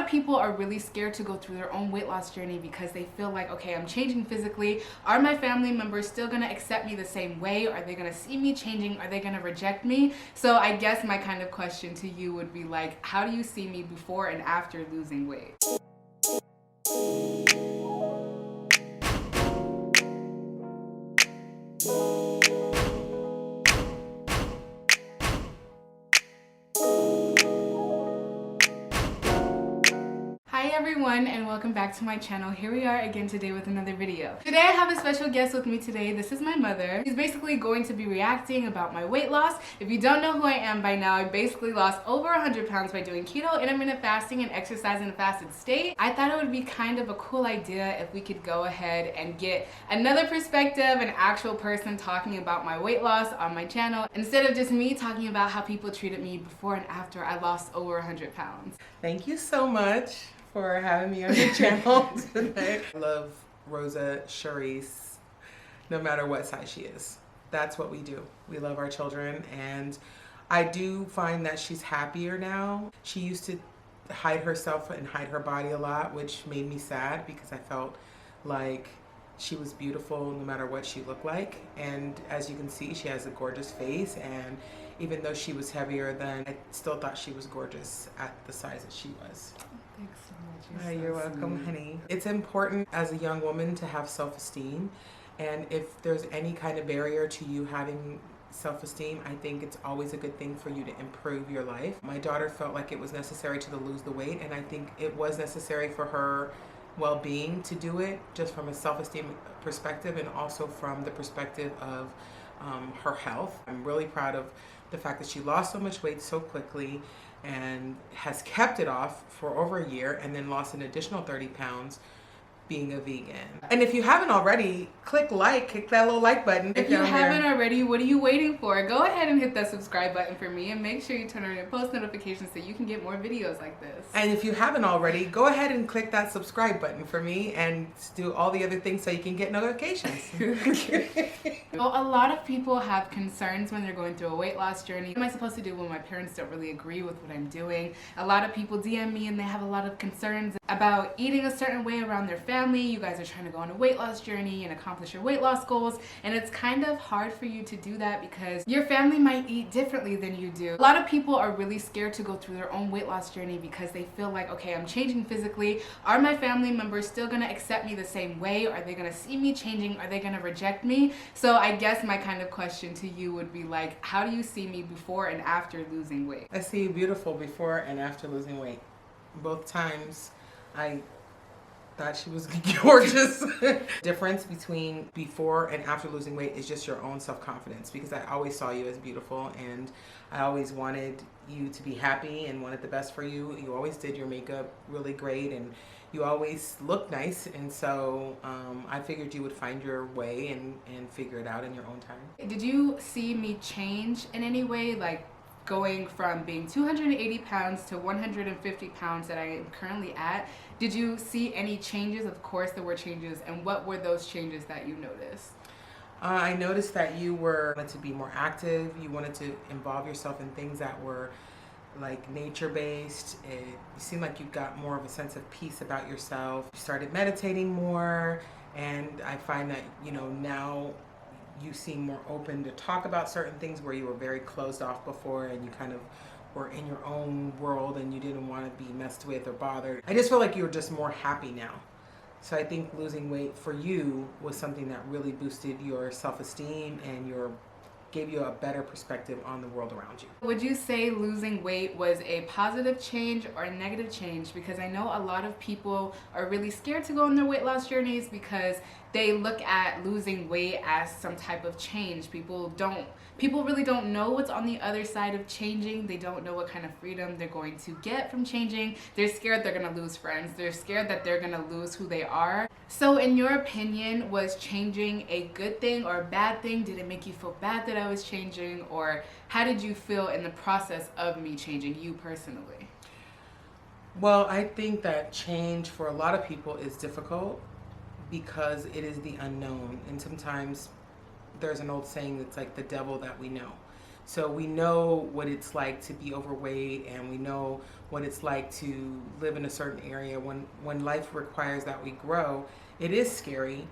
of people are really scared to go through their own weight loss journey because they feel like, okay, I'm changing physically. Are my family members still gonna accept me the same way? Are they gonna see me changing? Are they gonna reject me? So I guess my kind of question to you would be like, how do you see me before and after losing weight? Hi everyone, and welcome back to my channel. Here we are again today with another video. Today I have a special guest with me today. This is my mother. She's basically going to be reacting about my weight loss. If you don't know who I am by now, I basically lost over 100 pounds by doing keto, intermittent fasting, and exercise in a fasted state. I thought it would be kind of a cool idea if we could go ahead and get another perspective, an actual person talking about my weight loss on my channel, instead of just me talking about how people treated me before and after I lost over 100 pounds. Thank you so much for having me on your channel today. I love Rosa Charice, no matter what size she is. That's what we do. We love our children, and I do find that she's happier now. She used to hide herself and hide her body a lot, which made me sad because I felt like she was beautiful no matter what she looked like. And as you can see, she has a gorgeous face, and even though she was heavier then, I still thought she was gorgeous at the size that she was. Thanks so much. You're welcome, honey. It's important as a young woman to have self-esteem, and if there's any kind of barrier to you having self-esteem, I think it's always a good thing for you to improve your life. My daughter felt like it was necessary to lose the weight, and I think it was necessary for her well-being to do it, just from a self-esteem perspective and also from the perspective of her health. I'm really proud of the fact that she lost so much weight so quickly and has kept it off for over a year, and then lost an additional 30 pounds being a vegan. And if you haven't already, click that little like button. If you haven't already, what are you waiting for? Go ahead and hit that subscribe button for me, and make sure you turn on your post notifications so you can get more videos like this. And if you haven't already, go ahead and click that subscribe button for me and do all the other things so you can get notifications. Well, a lot of people have concerns when they're going through a weight loss journey. What am I supposed to do when my parents don't really agree with what I'm doing? A lot of people DM me and they have a lot of concerns about eating a certain way around their family. You guys are trying to go on a weight loss journey and accomplish your weight loss goals, and it's kind of hard for you to do that because your family might eat differently than you do. A lot of people are really scared to go through their own weight loss journey because they feel like, okay, I'm changing physically. Are my family members still gonna accept me the same way? Are they gonna see me changing? Are they gonna reject me? So I guess my kind of question to you would be like, how do you see me before and after losing weight? I see you beautiful before and after losing weight. Both times I thought she was gorgeous. Difference between before and after losing weight is just your own self-confidence, because I always saw you as beautiful, and I always wanted you to be happy and wanted the best for you. You always did your makeup really great, and you always looked nice, and so I figured you would find your way and figure it out in your own time. Did you see me change in any way, like going from being 280 pounds to 150 pounds that I am currently at? Did you see any changes? Of course there were changes, and what were those changes that you noticed? I noticed that you wanted to be more active. You wanted to involve yourself in things that were like nature-based. You seemed like you got more of a sense of peace about yourself. You started meditating more, and I find that, you know, now you seem more open to talk about certain things where you were very closed off before, and you kind of were in your own world and you didn't want to be messed with or bothered. I just feel like you're just more happy now. So I think losing weight for you was something that really boosted your self-esteem and gave you a better perspective on the world around you. Would you say losing weight was a positive change or a negative change? Because I know a lot of people are really scared to go on their weight loss journeys because they look at losing weight as some type of change. People really don't know what's on the other side of changing. They don't know what kind of freedom they're going to get from changing. They're scared they're gonna lose friends. They're scared that they're gonna lose who they are. So in your opinion, was changing a good thing or a bad thing? Did it make you feel bad that I was changing? Or how did you feel in the process of me changing, you personally? Well, I think that change for a lot of people is difficult because it is the unknown, and sometimes there's an old saying that's like the devil that we know. So we know what it's like to be overweight, and we know what it's like to live in a certain area. When life requires that we grow, it is scary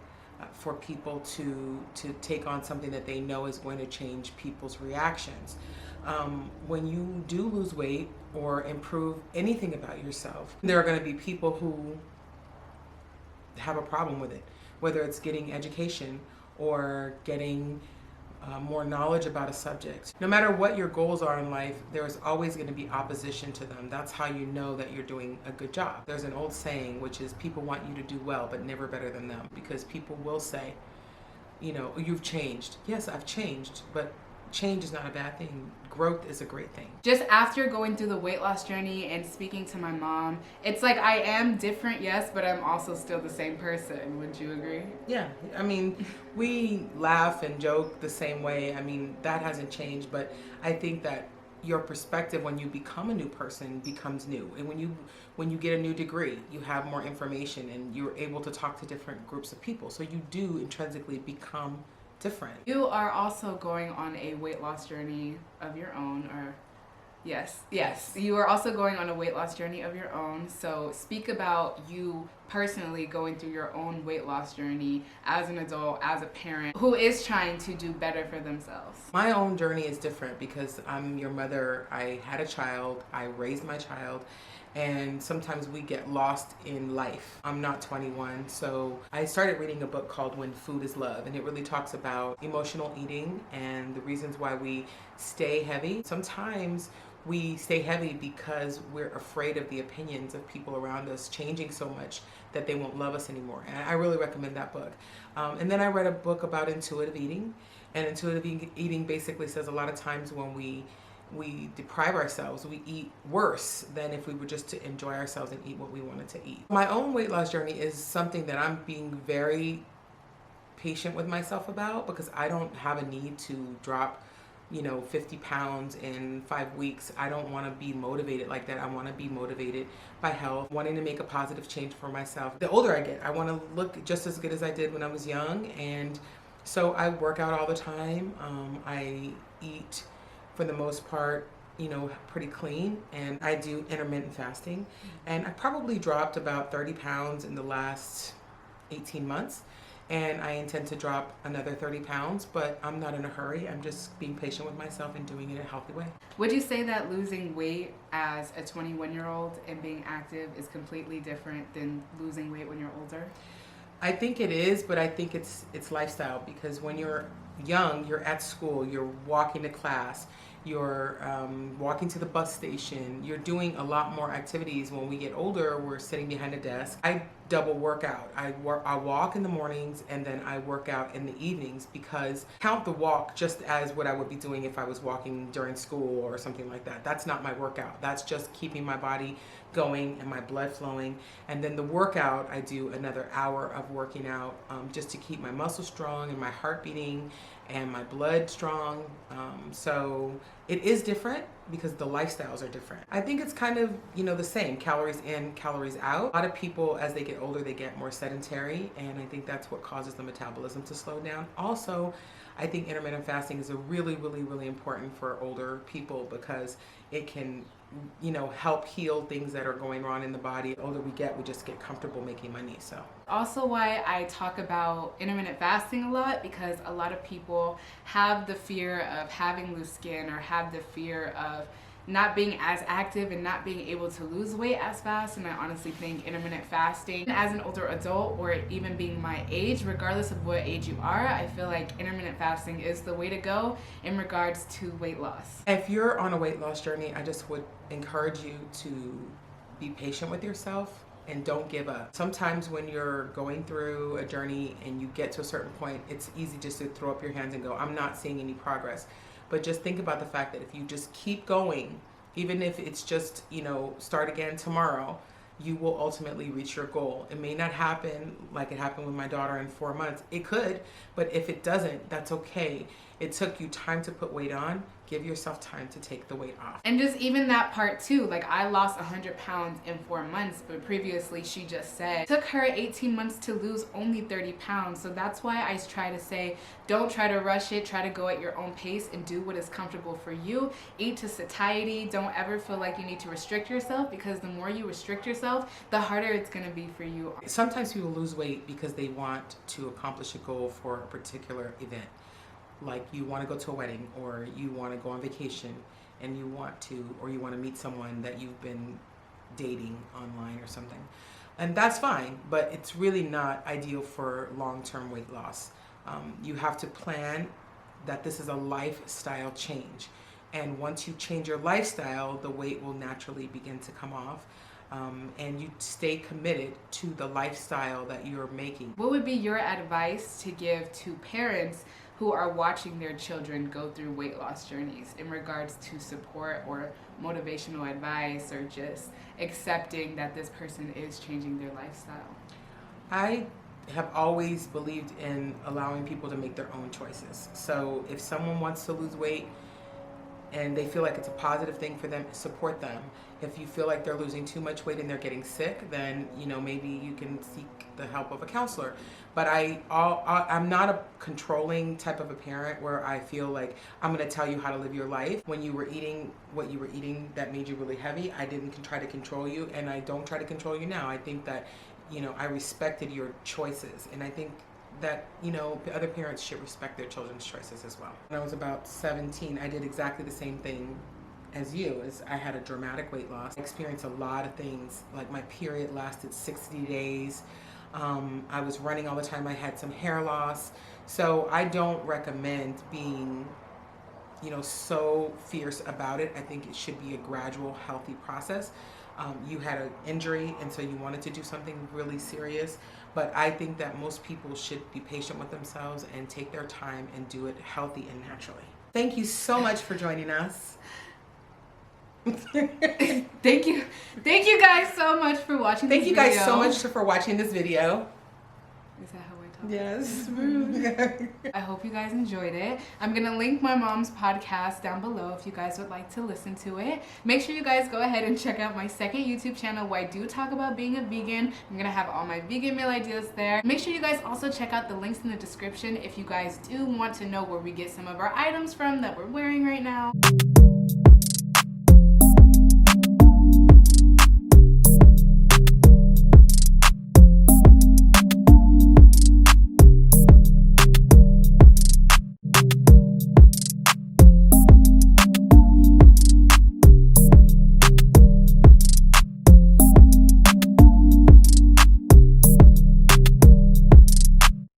for people to take on something that they know is going to change people's reactions. When you do lose weight or improve anything about yourself, there are going to be people who have a problem with it, whether it's getting education or getting more knowledge about a subject. No matter what your goals are in life, there's always going to be opposition to them. That's how you know that you're doing a good job. There's an old saying, which is people want you to do well, but never better than them, because people will say, you know, you've changed. Yes, I've changed, but change is not a bad thing. Growth is a great thing. Just after going through the weight loss journey and speaking to my mom, it's like I am different, yes, but I'm also still the same person. Would you agree? Yeah, I mean, we laugh and joke the same way. I mean, that hasn't changed, but I think that your perspective when you become a new person becomes new. And when you get a new degree, you have more information and you're able to talk to different groups of people. So you do intrinsically become different. You are also going on a weight loss journey of your own, or yes, you are also going on a weight loss journey of your own. So speak about you personally going through your own weight loss journey as an adult, as a parent who is trying to do better for themselves. My own journey is different because I'm your mother. I had a child, I raised my child, and sometimes we get lost in life. I'm not 21, so I started reading a book called When Food is Love, and it really talks about emotional eating and the reasons why we stay heavy. Sometimes we stay heavy because we're afraid of the opinions of people around us changing so much that they won't love us anymore. And I really recommend that book. And then I read a book about intuitive eating, and intuitive eating basically says a lot of times when we deprive ourselves, we eat worse than if we were just to enjoy ourselves and eat what we wanted to eat. My own weight loss journey is something that I'm being very patient with myself about, because I don't have a need to drop 50 pounds in 5 weeks. I don't want to be motivated like that. I want to be motivated by health, wanting to make a positive change for myself. The older I get, I want to look just as good as I did when I was young, and so I work out all the time. I eat, for the most part, pretty clean, and I do intermittent fasting. And I probably dropped about 30 pounds in the last 18 months, and I intend to drop another 30 pounds, but I'm not in a hurry. I'm just being patient with myself and doing it in a healthy way. Would you say that losing weight as a 21-year-old and being active is completely different than losing weight when you're older? I think it is, but I think it's lifestyle, because when you're young, you're at school, you're walking to class, you're walking to the bus station, you're doing a lot more activities. When we get older, we're sitting behind a desk. I double work out. I walk in the mornings, and then I work out in the evenings, because count the walk just as what I would be doing if I was walking during school or something like that. That's not my workout. That's just keeping my body going and my blood flowing. And then the workout, I do another hour of working out just to keep my muscles strong and my heart beating and my blood strong. So it is different because the lifestyles are different. I think it's kind of, the same, calories in, calories out. A lot of people, as they get older, they get more sedentary, and I think that's what causes the metabolism to slow down. Also, I think intermittent fasting is a really, really, really important for older people, because it can help heal things that are going wrong in the body. The older we just get comfortable making money. So also why I talk about intermittent fasting a lot, because a lot of people have the fear of having loose skin, or have the fear of not being as active and not being able to lose weight as fast. And I honestly think intermittent fasting, as an older adult, or even being my age, regardless of what age you are, I feel like intermittent fasting is the way to go in regards to weight loss. If you're on a weight loss journey, I just would encourage you to be patient with yourself and don't give up. Sometimes when you're going through a journey and you get to a certain point, it's easy just to throw up your hands and go, I'm not seeing any progress. But just think about the fact that if you just keep going, even if it's just, start again tomorrow, you will ultimately reach your goal. It may not happen like it happened with my daughter in 4 months. It could, but if it doesn't, that's okay. It took you time to put weight on. Give yourself time to take the weight off. And just even that part too, like I lost 100 pounds in 4 months, but previously she just said it took her 18 months to lose only 30 pounds. So that's why I try to say, don't try to rush it, try to go at your own pace and do what is comfortable for you. Eat to satiety. Don't ever feel like you need to restrict yourself, because the more you restrict yourself, the harder it's gonna be for you. Sometimes people lose weight because they want to accomplish a goal for a particular event. Like you want to go to a wedding, or you want to go on vacation, and you want to meet someone that you've been dating online or something. And that's fine, but it's really not ideal for long-term weight loss. You have to plan that this is a lifestyle change. And once you change your lifestyle, the weight will naturally begin to come off. And you stay committed to the lifestyle that you're making. What would be your advice to give to parents who are watching their children go through weight loss journeys in regards to support or motivational advice, or just accepting that this person is changing their lifestyle? I have always believed in allowing people to make their own choices. So if someone wants to lose weight and they feel like it's a positive thing for them, support them. If you feel like they're losing too much weight and they're getting sick, then maybe you can seek the help of a counselor. But I'm not a controlling type of a parent where I feel like I'm going to tell you how to live your life. When you were eating what you were eating that made you really heavy, I didn't try to control you, and I don't try to control you now. I think that I respected your choices, and I think that other parents should respect their children's choices as well. When I was about 17, I did exactly the same thing as you. I had a dramatic weight loss. I experienced a lot of things. Like my period lasted 60 days. I was running all the time. I had some hair loss. So I don't recommend being so fierce about it. I think it should be a gradual, healthy process. You had an injury, and so you wanted to do something really serious. But I think that most people should be patient with themselves and take their time and do it healthy and naturally. Thank you so much for joining us. Thank you guys so much for watching this video. Thank you guys so much for watching this video. Is that how I talk? Yes. I hope you guys enjoyed it. I'm gonna link my mom's podcast down below if you guys would like to listen to it. Make sure you guys go ahead and check out my second YouTube channel where I do talk about being a vegan. I'm gonna have all my vegan meal ideas there. Make sure you guys also check out the links in the description if you guys do want to know where we get some of our items from that we're wearing right now.